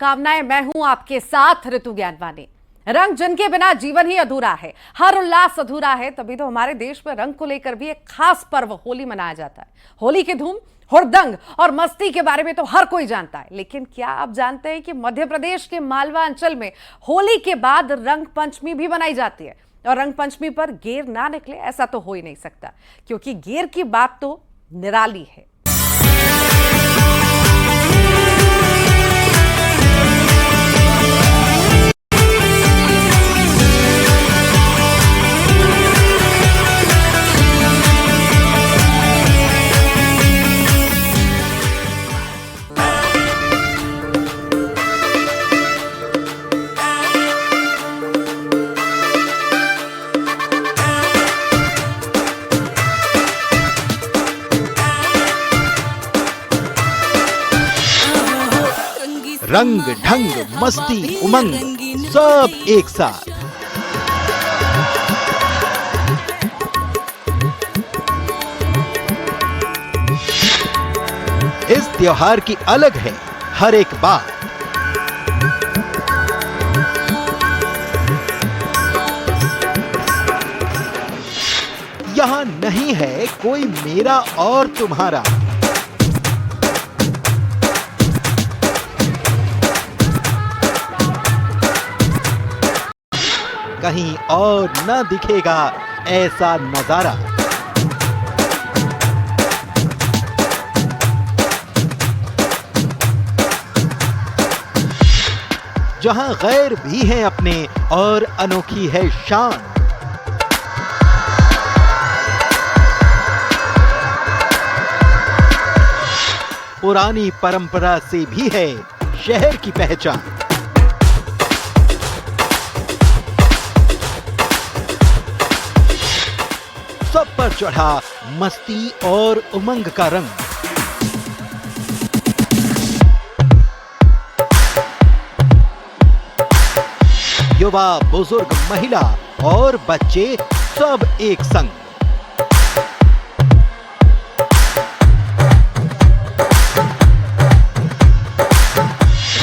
कामनाएं। मैं हूं आपके साथ ऋतु ज्ञानवानी। रंग जिनके बिना जीवन ही अधूरा है, हर उल्लास अधूरा है। तभी तो हमारे देश में रंग को लेकर भी एक खास पर्व होली मनाया जाता है। होली की धूम, हुड़दंग और मस्ती के बारे में तो हर कोई जानता है, लेकिन क्या आप जानते हैं कि मध्य प्रदेश के मालवा अंचल में होली के बाद रंग पंचमी भी मनाई जाती है। और रंग पंचमी पर गेर ना निकले ऐसा तो हो ही नहीं सकता, क्योंकि गेर की बात तो निराली है। रंग ढंग मस्ती उमंग सब एक साथ। इस त्योहार की अलग है हर एक बात। यहां नहीं है कोई मेरा और तुम्हारा। कहीं और न दिखेगा ऐसा नजारा। जहां गैर भी हैं अपने और अनोखी है शान। पुरानी परंपरा से भी है शहर की पहचान। सब पर चढ़ा मस्ती और उमंग का रंग। युवा, बुजुर्ग, महिला और बच्चे सब एक संग।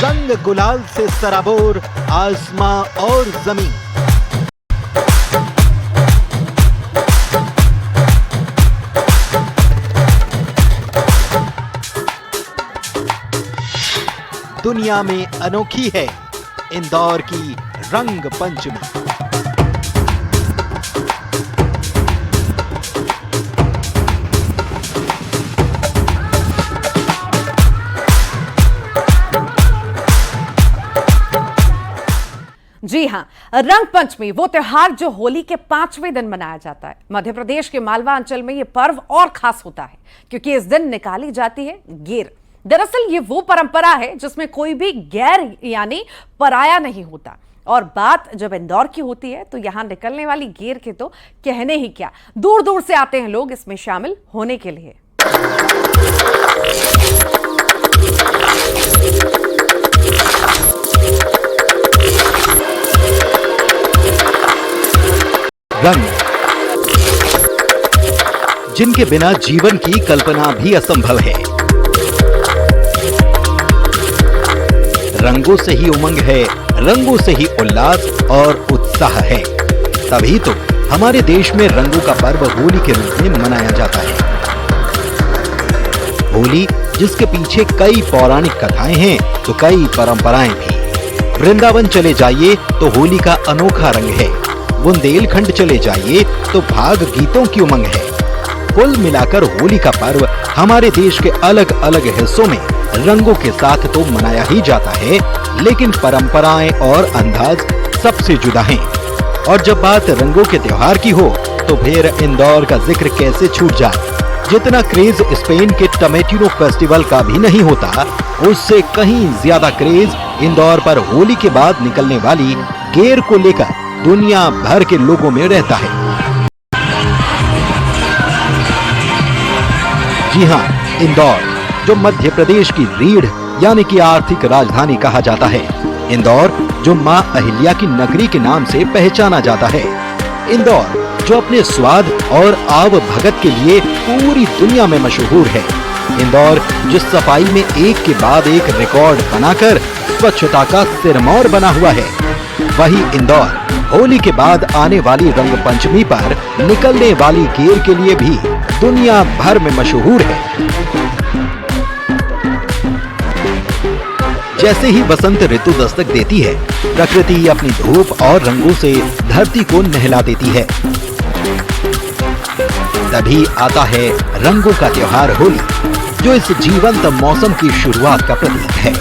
रंग गुलाल से सराबोर आसमां और जमीन। दुनिया में अनोखी है इंदौर की रंग पंचमी। जी हां, रंग पंचमी वो त्योहार जो होली के 5वें दिन मनाया जाता है। मध्य प्रदेश के मालवा अंचल में यह पर्व और खास होता है क्योंकि इस दिन निकाली जाती है गेर। दरअसल ये वो परंपरा है जिसमें कोई भी गैर यानी पराया नहीं होता। और बात जब इंदौर की होती है तो यहां निकलने वाली गेर के तो कहने ही क्या, दूर दूर से आते हैं लोग इसमें शामिल होने के लिए। रंग जिनके बिना जीवन की कल्पना भी असंभव है। रंगों से ही उमंग है, रंगों से ही उल्लास और उत्साह है। तभी तो हमारे देश में रंगों का पर्व होली के रूप में मनाया जाता है। होली जिसके पीछे कई पौराणिक कथाएं हैं तो कई परंपराएं भी। वृंदावन चले जाइए तो होली का अनोखा रंग है। बुंदेलखंड चले जाइए तो भाग गीतों की उमंग है। कुल मिलाकर होली का पर्व हमारे देश के अलग अलग हिस्सों में रंगों के साथ तो मनाया ही जाता है, लेकिन परंपराएं और अंदाज सबसे जुदा हैं। और जब बात रंगों के त्योहार की हो तो फिर इंदौर का जिक्र कैसे छूट जाए। जितना क्रेज स्पेन के टमेटिनो फेस्टिवल का भी नहीं होता, उससे कहीं ज्यादा क्रेज इंदौर पर होली के बाद निकलने वाली गेर को लेकर दुनिया भर के लोगों में रहता है। जी हां, इंदौर जो मध्य प्रदेश की रीढ़ यानी कि आर्थिक राजधानी कहा जाता है। इंदौर जो मां अहिल्या की नगरी के नाम से पहचाना जाता है। इंदौर जो अपने स्वाद और आव भगत के लिए पूरी दुनिया में मशहूर है। इंदौर जिस सफाई में एक के बाद एक रिकॉर्ड बनाकर स्वच्छता का सिरमौर बना हुआ है। वही इंदौर होली के बाद आने वाली रंग पंचमी पर निकलने वाली गेर के लिए भी दुनिया भर में मशहूर है। जैसे ही बसंत ऋतु दस्तक देती है, प्रकृति अपनी धूप और रंगों से धरती को नहला देती है। तभी आता है रंगों का त्योहार होली, जो इस जीवंत मौसम की शुरुआत का प्रतीक है।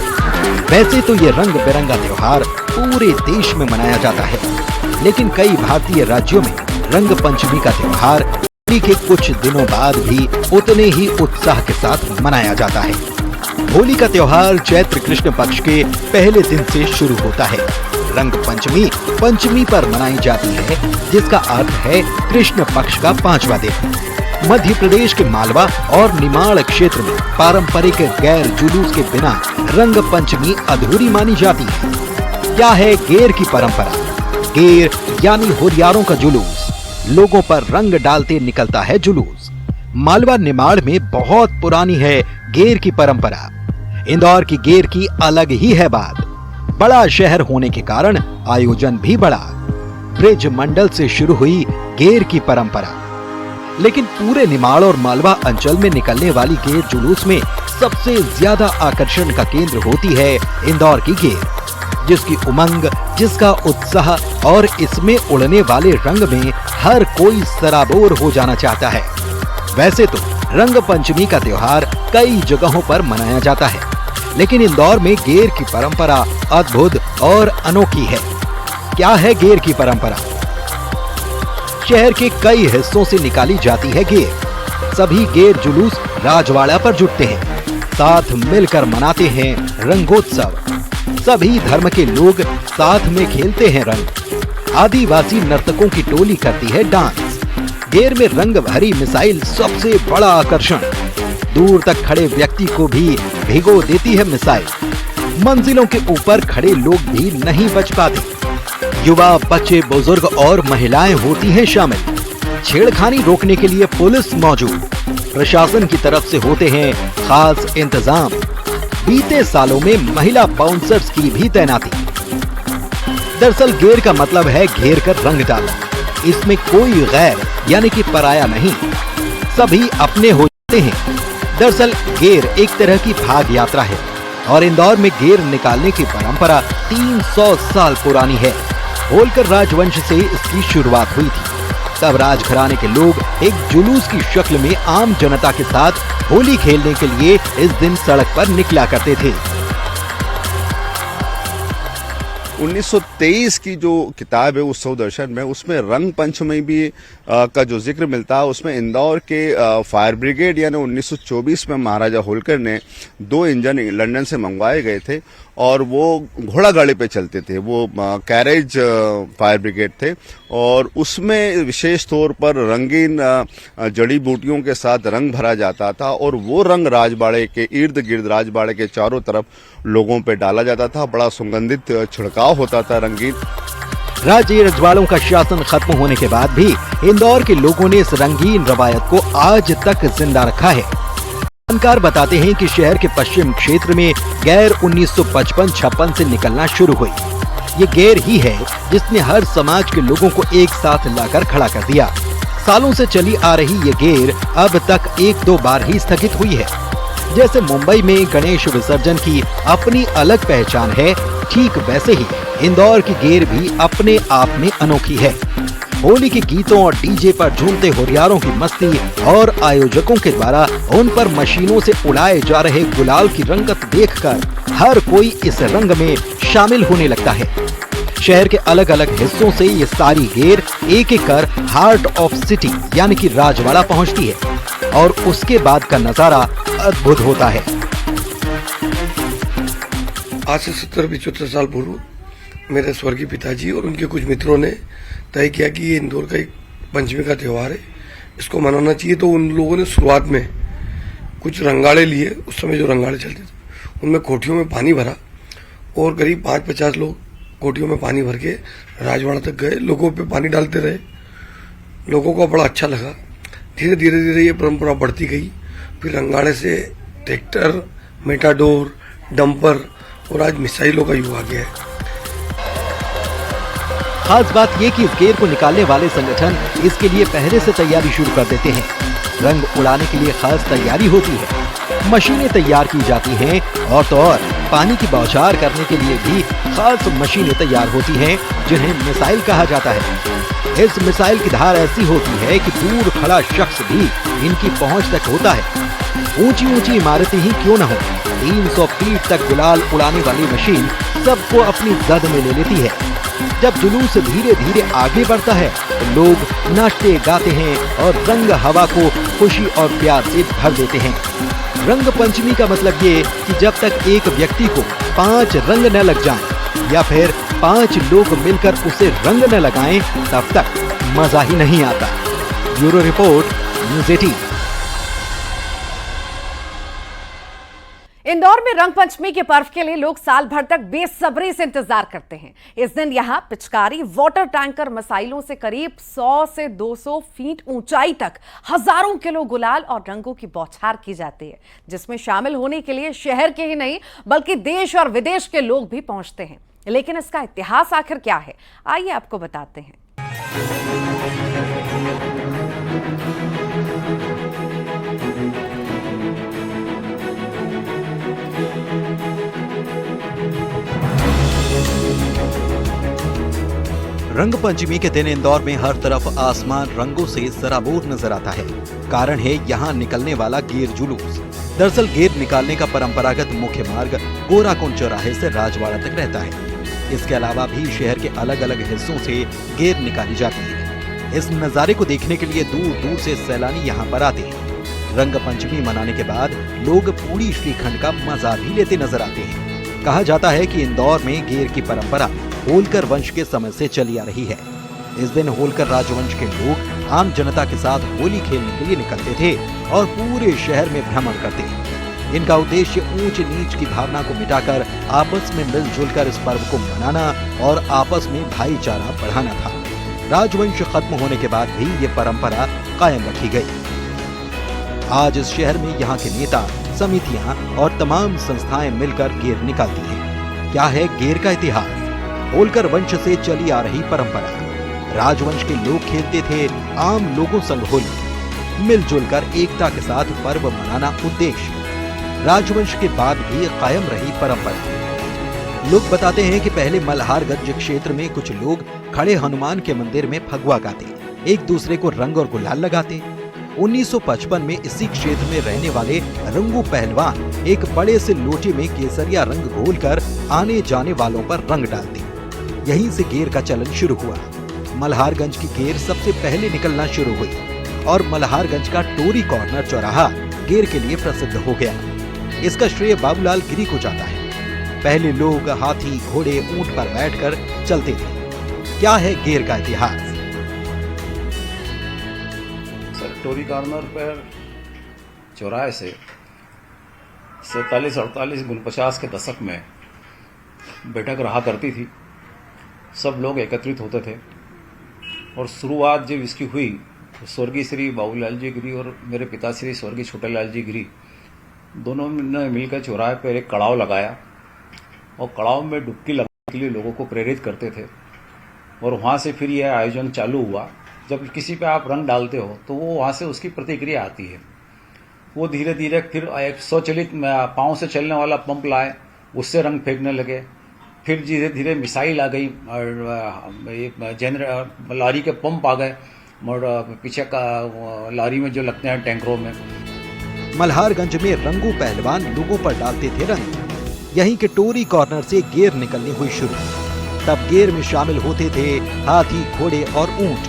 वैसे तो ये रंग बिरंगा त्योहार पूरे देश में मनाया जाता है, लेकिन कई भारतीय राज्यों में रंग पंचमी का त्योहार होली के कुछ दिनों बाद भी उतने ही उत्साह के साथ मनाया जाता है। होली का त्योहार चैत्र कृष्ण पक्ष के पहले दिन से शुरू होता है। रंग पंचमी पंचमी पर मनाई जाती है, जिसका अर्थ है कृष्ण पक्ष का 5वां दिन। मध्य प्रदेश के मालवा और निमाड़ क्षेत्र में पारंपरिक गैर जुलूस के बिना रंग पंचमी अधूरी मानी जाती है। क्या है गेर की परंपरा? गेर यानी होरियारों का जुलूस। लोगों पर रंग डालते निकलता है जुलूस। मालवा निमाड़ में बहुत पुरानी है गेर की परंपरा। इंदौर की गेर की अलग ही है बात। बड़ा शहर होने के कारण आयोजन भी बड़ा। ब्रिज मंडल से शुरू हुई गेर की परंपरा, लेकिन पूरे निमाड़ और मालवा अंचल में निकलने वाली गेर जुलूस में सबसे ज्यादा आकर्षण का केंद्र होती है इंदौर की गेर, जिसकी उमंग, जिसका उत्साह और इसमें उड़ने वाले रंग में हर कोई सराबोर हो जाना चाहता है। वैसे तो रंग पंचमी का त्योहार कई जगहों पर मनाया जाता है, लेकिन इंदौर में गेर की परंपरा अद्भुत और अनोखी है। क्या है गेर की परंपरा? शहर के कई हिस्सों से निकाली जाती है गेर। सभी गेर जुलूस राजवाड़ा पर जुटते हैं, साथ मिलकर मनाते हैं रंगोत्सव। सभी धर्म के लोग साथ में खेलते हैं रंग। आदिवासी नर्तकों की टोली करती है डांस। गेर में रंग भरी मिसाइल सबसे बड़ा आकर्षण। दूर तक खड़े व्यक्ति को भी भिगो देती है मिसाइल। मंजिलों के ऊपर खड़े लोग भी नहीं बच पाते। युवा, बच्चे, बुजुर्ग और महिलाएं होती हैं शामिल। छेड़खानी रोकने के लिए पुलिस मौजूद। प्रशासन की तरफ से होते हैं खास इंतजाम। बीते सालों में महिला बाउंसर्स की भी तैनाती। दरअसल गेर का मतलब है घेर कर रंग डालना। इसमें कोई गैर यानी कि पराया नहीं, सभी अपने हो जाते हैं। दरअसल गेर एक तरह की भाग यात्रा है और इंदौर में गेर निकालने की परंपरा 300 साल पुरानी है। होलकर राजवंश से इसकी शुरुआत हुई थी। तब राजघराने के लोग एक जुलूस की शक्ल में आम जनता के साथ होली खेलने के लिए इस दिन सड़क पर निकला करते थे। 1923 की जो किताब है उत्सव दर्शन में, उसमें रंग पंचमी भी का जो जिक्र मिलता है, उसमें इंदौर के फायर ब्रिगेड यानी 1924 में महाराजा होलकर ने 2 इंजन लंदन से मंगवाए गए थे और वो घोड़ा गाड़ी पे चलते थे। वो कैरेज फायर ब्रिगेड थे और उसमें विशेष तौर पर रंगीन जड़ी बूटियों के साथ रंग भरा जाता था और वो रंग राजबाड़े के इर्द गिर्द, राजबाड़े के चारों तरफ लोगों पे डाला जाता था। बड़ा सुगंधित छिड़काव होता था रंगीन। राज्य रजवाड़ों का शासन खत्म होने के बाद भी इंदौर के लोगों ने इस रंगीन रवायत को आज तक जिंदा रखा है। जानकार बताते हैं कि शहर के पश्चिम क्षेत्र में गैर 1955-56 से निकलना शुरू हुई। ये गैर ही है जिसने हर समाज के लोगों को एक साथ लाकर खड़ा कर दिया। सालों से चली आ रही ये गैर अब तक 1-2 बार ही स्थगित हुई है। जैसे मुंबई में गणेश विसर्जन की अपनी अलग पहचान है, ठीक वैसे ही इंदौर की गैर भी अपने आप में अनोखी है। होली के गीतों और डीजे पर झूमते होरियारों की मस्ती और आयोजकों के द्वारा उन पर मशीनों से उड़ाए जा रहे गुलाल की रंगत देखकर हर कोई इस रंग में शामिल होने लगता है। शहर के अलग अलग हिस्सों से ये सारी गैर एक एक कर हार्ट ऑफ सिटी यानी कि राजवाड़ा पहुंचती है और उसके बाद का नजारा अद्भुत होता है। आज से 70-75 साल पूर्व मेरे स्वर्गीय पिताजी और उनके कुछ मित्रों ने तय किया कि ये इंदौर का एक पंचमी का त्यौहार है, इसको मनाना चाहिए। तो उन लोगों ने शुरुआत में कुछ रंगाड़े लिए। उस समय जो रंगाड़े चलते थे उनमें कोठियों में पानी भरा और करीब 5-50 लोग कोठियों में पानी भर के राजवाड़ा तक गए, लोगों पे पानी डालते रहे। लोगों को बड़ा अच्छा लगा। धीरे धीरे ये परंपरा बढ़ती गई। फिर रंगाड़े से ट्रैक्टर, मेटाडोर, डंपर और आज मिसाइलों का युग आ गया है। खास बात ये कि इस गेर को निकालने वाले संगठन इसके लिए पहले से तैयारी शुरू कर देते हैं। रंग उड़ाने के लिए खास तैयारी होती है, मशीनें तैयार की जाती हैं और तो और पानी की बौछार करने के लिए भी खास मशीनें तैयार होती हैं जिन्हें मिसाइल कहा जाता है। इस मिसाइल की धार ऐसी होती है कि दूर खड़ा शख्स भी इनकी पहुंच तक होता है। ऊंची ऊंची इमारतें ही क्यों न हो, 300 फीट तक गुलाल उड़ाने वाली मशीन सबको अपनी जद में ले लेती है। जब जुलूस धीरे धीरे आगे बढ़ता है तो लोग नाचते गाते हैं और रंग हवा को खुशी और प्यार से भर देते हैं। रंग पंचमी का मतलब ये कि जब तक एक व्यक्ति को 5 रंग न लग जाएं या फिर 5 लोग मिलकर उसे रंग न लगाएं तब तक मजा ही नहीं आता। Bureau report, news 18। इंदौर में रंग पंचमी के पर्व के लिए लोग साल भर तक बेसब्री से इंतजार करते हैं। इस दिन यहां पिचकारी, वाटर टैंकर, मिसाइलों से करीब 100 से 200 फीट ऊंचाई तक हजारों किलो गुलाल और रंगों की बौछार की जाती है, जिसमें शामिल होने के लिए शहर के ही नहीं बल्कि देश और विदेश के लोग भी पहुंचते हैं। लेकिन इसका इतिहास आखिर क्या है, आइए आपको बताते हैं। रंग पंचमी के दिन इंदौर में हर तरफ आसमान रंगों से सराबोर नजर आता है। कारण है यहाँ निकलने वाला गेर जुलूस। दरअसल गेर निकालने का परंपरागत मुख्य मार्ग गोराकुंड चौराहे से राजवाड़ा तक रहता है। इसके अलावा भी शहर के अलग अलग हिस्सों से गेर निकाली जाती है। इस नजारे को देखने के लिए दूर दूर से सैलानी यहाँ पर आते हैं। रंग पंचमी मनाने के बाद लोग पूरी श्रीखंड का मजा भी लेते नजर आते हैं। कहा जाता है कि इंदौर में गेर की परंपरा होलकर वंश के समय से चली आ रही है। इस दिन होलकर राजवंश के लोग आम जनता के साथ होली खेलने के लिए निकलते थे और पूरे शहर में भ्रमण करते। इनका उद्देश्य ऊंच नीच की भावना को मिटाकर आपस में मिलजुल कर इस पर्व को मनाना और आपस में भाईचारा बढ़ाना था। राजवंश खत्म होने के बाद भी ये परंपरा कायम रखी गई। आज इस शहर में यहाँ के नेता, समितियां और तमाम संस्थाएं मिलकर गेर निकालती हैं। क्या है गेर का इतिहास? होलकर वंश से चली आ रही परंपरा। राजवंश के लोग खेलते थे आम लोगों संग होली। मिलजुल कर एकता के साथ पर्व मनाना उद्देश्य। राजवंश के बाद भी कायम रही परंपरा। लोग बताते हैं कि पहले मल्हारगंज क्षेत्र में कुछ लोग खड़े हनुमान के मंदिर में फगुआ गाते, एक दूसरे को रंग और गुलाल लगाते। 1955 में इसी क्षेत्र में रहने वाले रंगू पहलवान एक बड़े से लोटे में केसरिया रंग घोलकर आने जाने वालों पर रंग डालते। यहीं से गेर का चलन शुरू हुआ। मल्हारगंज की गेर सबसे पहले निकलना शुरू हुई और मल्हारगंज का टोरी कॉर्नर चौराहा गेर के लिए प्रसिद्ध हो गया। इसका श्रेय बाबूलाल गिरी को जाता है। पहले लोग हाथी, घोड़े, ऊंट पर बैठकर चलते थे। क्या है गेर का इतिहास? सर, टोरी कॉर्नर पर चौराहे से 47, 48, 49 के दशक में बैठक रहा करती थी। सब लोग एकत्रित होते थे और शुरुआत जब इसकी हुई तो स्वर्गीय श्री बाबूलाल जी गिरी और मेरे पिताश्री स्वर्गीय छोटेलाल जी गिरी दोनों ने मिलकर चौराहे पर एक कड़ाव लगाया और कड़ाव में डुबकी लगाने के लिए लोगों को प्रेरित करते थे। और वहाँ से फिर यह आयोजन चालू हुआ। जब किसी पे आप रंग डालते हो तो वो वहाँ से उसकी प्रतिक्रिया आती है। वो धीरे धीरे फिर एक स्वचालित पाँव से चलने वाला पंप लाए, उससे रंग फेंकने लगे। फिर धीरे धीरे मिसाइल आ गई और लारी के पंप आ गए और पीछे का लारी में जो लगते हैं टैंकरों में। मल्हारगंज में रंगू पहलवान लोगों पर डालते थे रंग। यहीं के टोरी कॉर्नर से गेर निकलनी हुई शुरू। तब गेर में शामिल होते थे हाथी, घोड़े और ऊंट।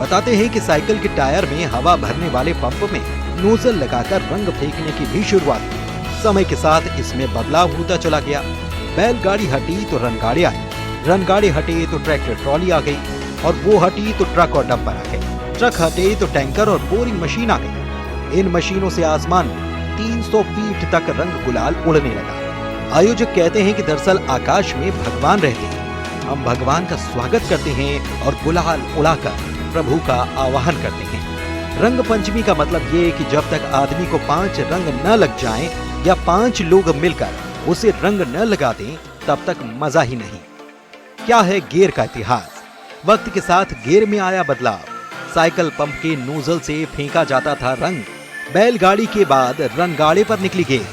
बताते हैं कि साइकिल के टायर में हवा भरने वाले पंप में नोजल लगाकर रंग फेंकने की भी शुरुआत हुई। समय के साथ इसमें बदलाव होता चला गया। बैलगाड़ी हटी तो रनगाड़ी आई, रनगाड़ी हटे तो ट्रैक्टर ट्रॉली आ गई और वो हटी तो ट्रक और डंपर आ गए। ट्रक हटे तो टैंकर और बोरिंग मशीन आ गई। इन मशीनों से आसमान में 300 फीट तक रंग गुलाल उड़ने लगा। आयोजक कहते हैं कि दरअसल आकाश में भगवान रहते हैं। हम भगवान का स्वागत करते हैं और गुलाल उड़ाकर प्रभु का आवाहन करते हैं। रंग पंचमी का मतलब ये कि जब तक आदमी को 5 रंग न लग जाएं या 5 लोग मिलकर उसे रंग न लगा दें तब तक मजा ही नहीं। क्या है गेर का इतिहास? वक्त के साथ गेर में आया बदलाव। साइकिल पंप के नोजल से फेंका जाता था रंग, बैलगाड़ी के बाद रंगाड़े पर निकली गेर,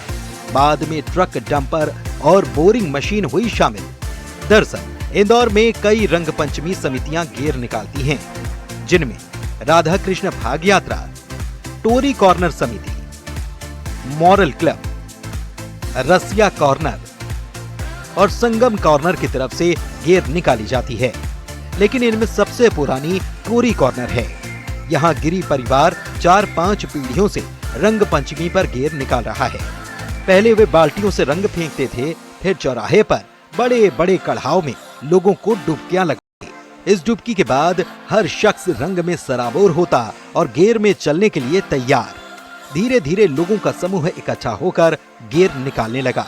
बाद में ट्रक, डंपर और बोरिंग मशीन हुई शामिल। दरअसल इंदौर में कई रंग पंचमी समितियां गेर निकालती हैं, जिनमें राधा कृष्ण भाग यात्रा, टोरी कॉर्नर समिति, मॉरल क्लब, रसिया कॉर्नर और संगम कॉर्नर की तरफ से गेर निकाली जाती है। लेकिन इनमें सबसे पुरानी टोरी कॉर्नर है। यहाँ गिरी परिवार 4-5 पीढ़ियों से रंग पंचमी पर गेर निकाल रहा है। पहले वे बाल्टियों से रंग फेंकते थे, फिर चौराहे पर बड़े बड़े कढ़ाव में लोगों को डुबकियां लगाते। इस डुबकी के बाद हर शख्स रंग में सराबोर होता और गेर में चलने के लिए तैयार। धीरे धीरे लोगों का समूह इकट्ठा होकर गेर निकालने लगा।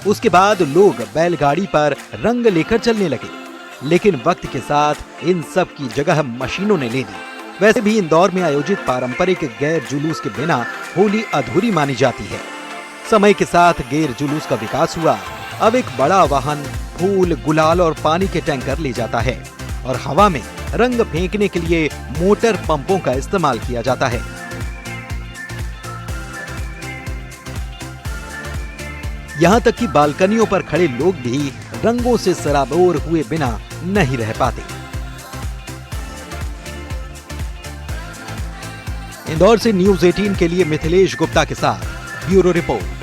उसके बाद लोग बैलगाड़ी पर रंग लेकर चलने लगे। लेकिन वक्त के साथ इन सब की जगह मशीनों ने ले ली। वैसे भी इंदौर में आयोजित पारंपरिक गैर जुलूस के बिना होली अधूरी मानी जाती है। समय के साथ गैर जुलूस का विकास हुआ। अब एक बड़ा वाहन फूल, गुलाल और पानी के टैंकर ले जाता है और हवा में रंग फेंकने के लिए मोटर पंपों का इस्तेमाल किया जाता है। यहाँ तक कि बालकनियों पर खड़े लोग भी रंगों से सराबोर हुए बिना नहीं रह पाते। इंदौर से न्यूज़ 18 के लिए मिथिलेश गुप्ता के साथ ब्यूरो रिपोर्ट।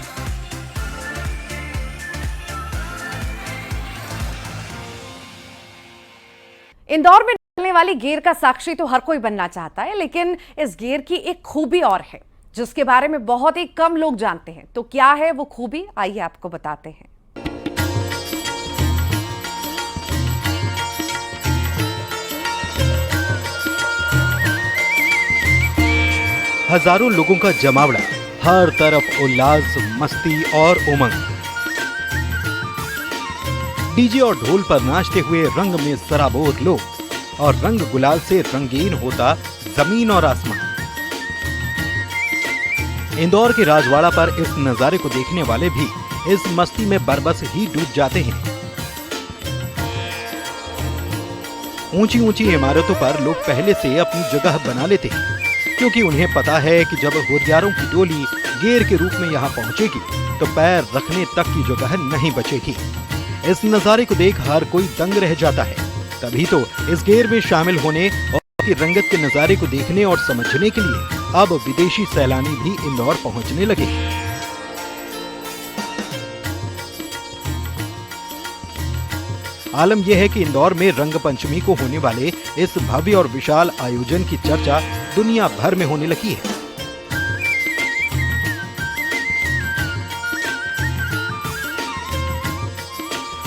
इंदौर में निकलने वाली गेर का साक्षी तो हर कोई बनना चाहता है, लेकिन इस गेर की एक खूबी और है जिसके बारे में बहुत ही कम लोग जानते हैं। तो क्या है वो खूबी, आइए आपको बताते हैं। हजारों लोगों का जमावड़ा, हर तरफ उल्लास, मस्ती और उमंग। डीजे और ढोल पर नाचते हुए रंग में सराबोर लोग और रंग गुलाल से रंगीन होता जमीन और आसमान। इंदौर के राजवाड़ा पर इस नजारे को देखने वाले भी इस मस्ती में बरबस ही डूब जाते हैं। ऊंची ऊंची इमारतों पर लोग पहले से अपनी जगह बना लेते हैं, क्योंकि उन्हें पता है कि जब होरियारों की टोली गेर के रूप में यहाँ पहुंचेगी तो पैर रखने तक की जगह नहीं बचेगी। इस नजारे को देख हर कोई दंग रह जाता है। तभी तो इस गेर में शामिल होने और की रंगत के नजारे को देखने और समझने के लिए अब विदेशी सैलानी भी इंदौर पहुंचने लगे। आलम यह है कि इंदौर में रंग पंचमी को होने वाले इस भव्य और विशाल आयोजन की चर्चा दुनिया भर में होने लगी है।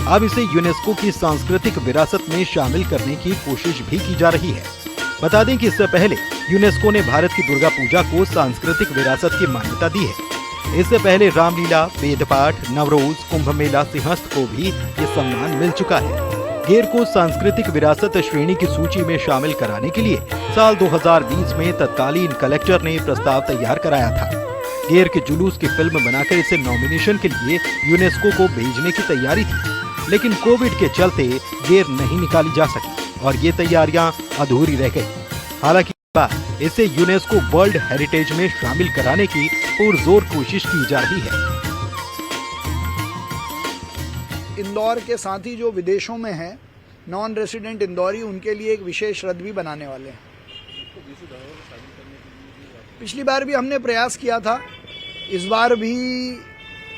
अब इसे यूनेस्को की सांस्कृतिक विरासत में शामिल करने की कोशिश भी की जा रही है। बता दें कि इससे पहले यूनेस्को ने भारत की दुर्गा पूजा को सांस्कृतिक विरासत की मान्यता दी है। इससे पहले रामलीला, वेदपाठ, नवरोज, कुंभ मेला, सिंहस्थ को भी ये सम्मान मिल चुका है। गेर को सांस्कृतिक विरासत श्रेणी की सूची में शामिल कराने के लिए साल 2020 में तत्कालीन कलेक्टर ने प्रस्ताव तैयार कराया था। गेर के जुलूस की फिल्म बनाकर इसे नॉमिनेशन के लिए यूनेस्को को भेजने की तैयारी थी, लेकिन कोविड के चलते गेर नहीं निकाली जा सकी और ये तैयारियां अधूरी रह गई। हालांकि इसे यूनेस्को वर्ल्ड हेरिटेज में शामिल कराने की पुरजोर कोशिश की जा रही है। इंदौर के साथ ही जो विदेशों में हैं, नॉन रेसिडेंट इंदौरी, उनके लिए एक विशेष रथ भी बनाने वाले हैं। पिछली बार भी हमने प्रयास किया था, इस बार भी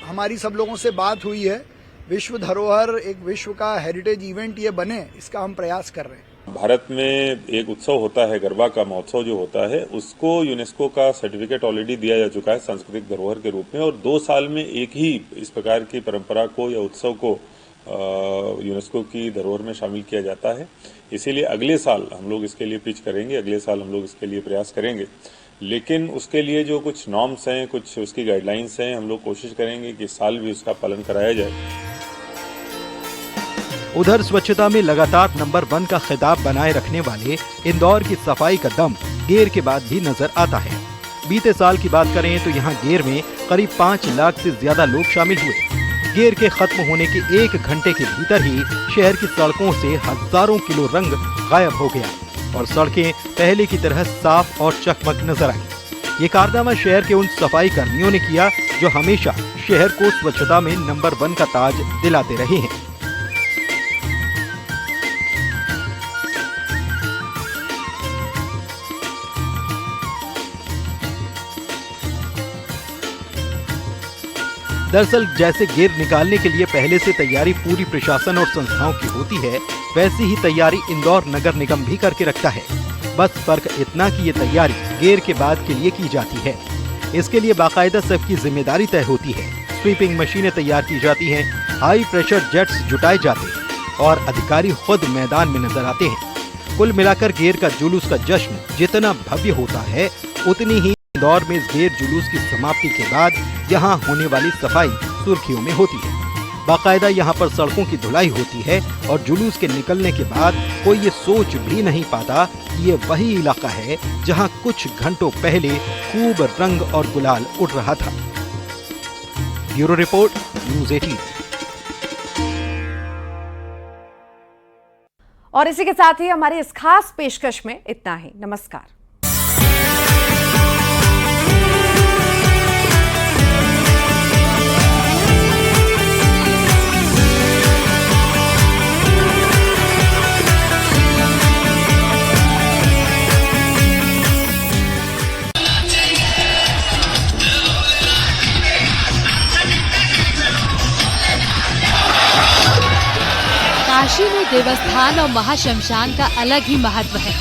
हमारी सब लोगों से बात हुई है। विश्व धरोहर, एक विश्व का हेरिटेज इवेंट ये बने, इसका हम प्रयास कर रहे हैं। भारत में एक उत्सव होता है, गरबा का महोत्सव जो होता है, उसको यूनेस्को का सर्टिफिकेट ऑलरेडी दिया जा चुका है सांस्कृतिक धरोहर के रूप में, और 2 साल में एक ही इस प्रकार की परंपरा को या उत्सव को यूनेस्को की धरोहर में शामिल किया जाता है। इसीलिए अगले साल हम लोग इसके लिए पिच करेंगे, अगले साल हम लोग इसके लिए प्रयास करेंगे। लेकिन उसके लिए जो कुछ नॉर्म्स हैं, कुछ उसकी गाइडलाइंस हैं, हम लोग कोशिश करेंगे कि इस साल भी उसका पालन कराया जाए। उधर स्वच्छता में लगातार नंबर 1 का खिताब बनाए रखने वाले इंदौर की सफाई का दम गेर के बाद भी नजर आता है। बीते साल की बात करें तो यहाँ गेर में करीब 5 लाख से ज्यादा लोग शामिल हुए। गेर के खत्म होने के 1 घंटे के भीतर ही शहर की सड़कों से हजारों किलो रंग गायब हो गया और सड़कें पहले की तरह साफ और चकमक नजर आई। ये कारनामा शहर के उन सफाई कर्मियों ने किया जो हमेशा शहर को स्वच्छता में नंबर 1 का ताज दिलाते रहे हैं। दरअसल जैसे गेर निकालने के लिए पहले से तैयारी पूरी प्रशासन और संस्थाओं की होती है, वैसी ही तैयारी इंदौर नगर निगम भी करके रखता है। बस फर्क इतना कि ये तैयारी गेर के बाद के लिए की जाती है। इसके लिए बाकायदा सबकी जिम्मेदारी तय होती है। स्वीपिंग मशीनें तैयार की जाती हैं, हाई प्रेशर जेट्स जुटाए जाते हैं और अधिकारी खुद मैदान में नजर आते हैं। कुल मिलाकर गेर का जुलूस का जश्न जितना भव्य होता है, उतनी ही इंदौर में इस गेर जुलूस की समाप्ति के बाद यहाँ होने वाली सफाई सुर्खियों में होती है। बाकायदा यहाँ पर सड़कों की धुलाई होती है और जुलूस के निकलने के बाद कोई ये सोच भी नहीं पाता कि ये वही इलाका है जहाँ कुछ घंटों पहले खूब रंग और गुलाल उड़ रहा था। Bureau report, news 18। और इसी के साथ ही हमारी इस खास पेशकश में इतना ही। नमस्कार। काशी में देवस्थान और महाश्मशान का अलग ही महत्व है।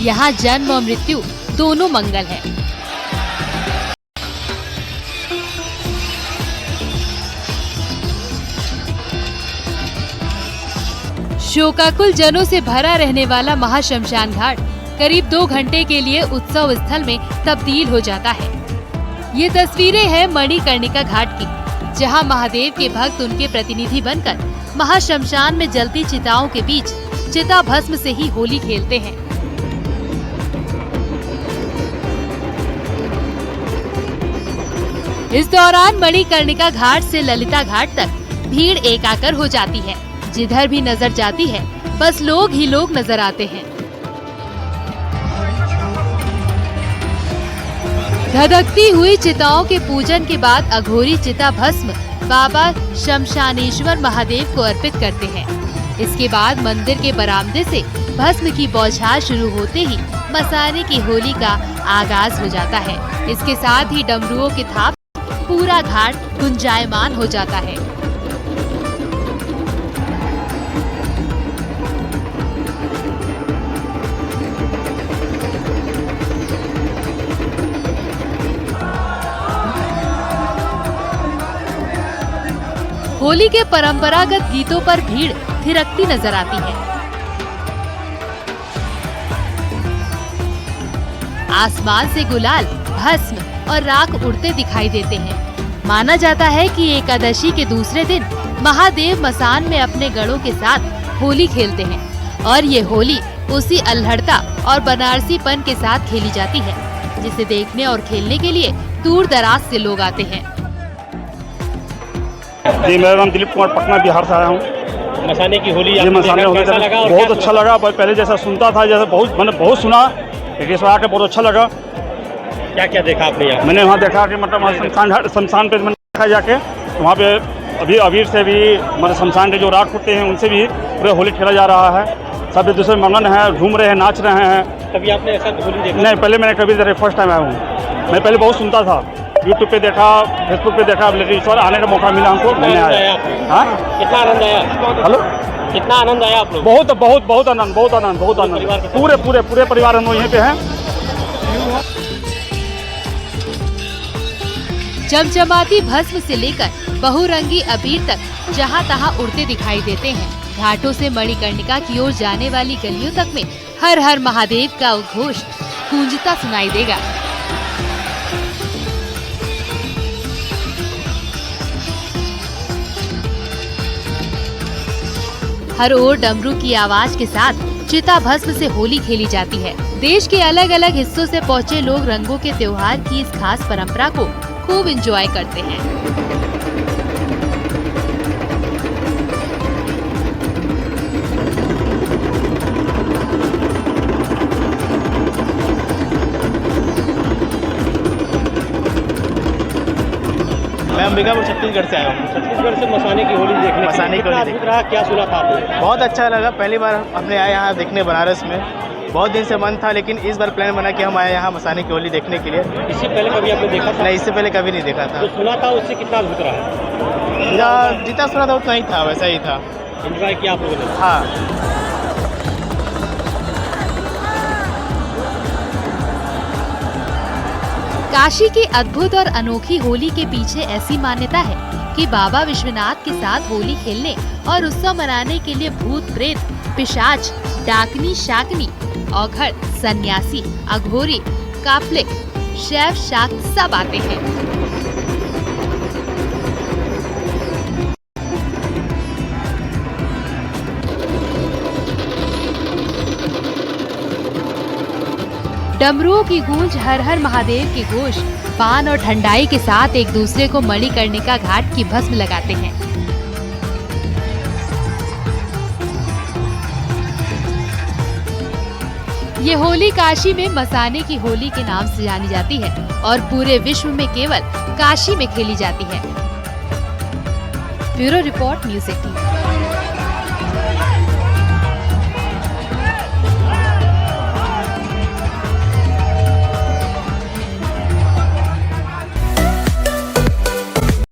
यहाँ जन्म और मृत्यु दोनों मंगल है। शोकाकुल जनों से भरा रहने वाला महाश्मशान घाट करीब 2 घंटे के लिए उत्सव स्थल में तब्दील हो जाता है। ये तस्वीरें हैं मणिकर्णिका घाट की, जहाँ महादेव के भक्त उनके प्रतिनिधि बनकर महाश्मशान में जलती चिताओं के बीच चिता भस्म से ही होली खेलते हैं। इस दौरान मणिकर्णिका घाट से ललिता घाट तक भीड़ एकाकर हो जाती है। जिधर भी नजर जाती है बस लोग ही लोग नजर आते हैं। धधकती हुई चिताओं के पूजन के बाद अघोरी चिता भस्म बाबा शमशानेश्वर महादेव को अर्पित करते हैं। इसके बाद मंदिर के बरामदे से भस्म की बौछार शुरू होते ही मसाने की होली का आगाज हो जाता है। इसके साथ ही डमरुओं की थाप पूरा घाट गुंजायमान हो जाता है। होली के परंपरागत गीतों पर भीड़ थिरकती नजर आती है। आसमान से गुलाल, भस्म और राख उड़ते दिखाई देते हैं। माना जाता है कि एकादशी के दूसरे दिन महादेव मसान में अपने गणों के साथ होली खेलते हैं और ये होली उसी अल्हड़ता और बनारसीपन के साथ खेली जाती है, जिसे देखने और खेलने के लिए दूर दराज से लोग आते हैं। जी, मेरा नाम दिलीप कुमार, पटना बिहार से आया हूँ। मसाने की होली ये मसाने होली बहुत अच्छा लगा। पहले जैसा सुनता था, जैसा मैंने बहुत सुना, लेकिन इस बार आके बहुत अच्छा लगा। क्या क्या देखा आपने यहाँ? मैंने वहाँ देखा कि मतलब शमशान पे मैंने देखा जाके, वहाँ पे अभी अबीर से भी मतलब शमशान के जो राख होते हैं उनसे भी पूरे होली खेला जा रहा है। सब एक दूसरे मगन है, घूम रहे हैं, नाच रहे हैं। कभी आपने ऐसा होली देखा? नहीं, पहले मैंने कभी देखा, फर्स्ट टाइम आया हूँ। मैं पहले बहुत सुनता था, यूट्यूब पे देखा, फेसबुक पे देखा, लेकिन इस बार आने का मौका मिला हमको। मैंने आया। हाँ, कितना आनंद आया? हेलो, कितना आनंद आया आप लोग? बहुत बहुत बहुत आनंद, बहुत आनंद, बहुत आनंद। पूरे पूरे पूरे परिवार हम लोग यहीं पे हैं। चमचमाती भस्म से लेकर बहुरंगी अबीर तक जहाँ तहाँ उड़ते दिखाई देते हैं। घाटों से मणिकर्णिका की ओर जाने वाली गलियों तक में हर हर महादेव का उद्घोष गूंजता सुनाई देगा। हर ओर डमरू की आवाज के साथ चिता भस्म से होली खेली जाती है। देश के अलग अलग हिस्सों से पहुँचे लोग रंगों के त्योहार की इस खास परंपरा को खूब एंजॉय करते हैं। अंबिकापुर छत्तीसगढ़ से आया हूँ। छत्तीसगढ़ से मसाने की होली देखने मसाने की होली अद्भुत रहा, क्या सुना था आपने? बहुत अच्छा लगा, पहली बार हमने आए यहाँ देखने बनारस में। बहुत दिन से मन था, लेकिन इस बार प्लान बना कि हम आए यहाँ मसाने की होली देखने के लिए। इससे पहले कभी आपने देखा था? नहीं, इससे पहले कभी नहीं देखा था। जो सुना था उससे कितना अद्भुत रहा? जितना सुना था उतना ही था, वैसा ही था। एंजॉय किया आप लोगों ने? हाँ। काशी की अद्भुत और अनोखी होली के पीछे ऐसी मान्यता है कि बाबा विश्वनाथ के साथ होली खेलने और उत्सव मनाने के लिए भूत प्रेत, पिशाच, डाकनी शाकनी, औघड़, सन्यासी, अघोरी, काफले, शैव शाक्त सब आते हैं। डमरुओं की गूंज, हर हर महादेव की घोष, पान और ठंडाई के साथ एक दूसरे को मणिकर्णिका घाट की भस्म लगाते हैं। ये होली काशी में मसाने की होली के नाम से जानी जाती है और पूरे विश्व में केवल काशी में खेली जाती है। Bureau report, news 18।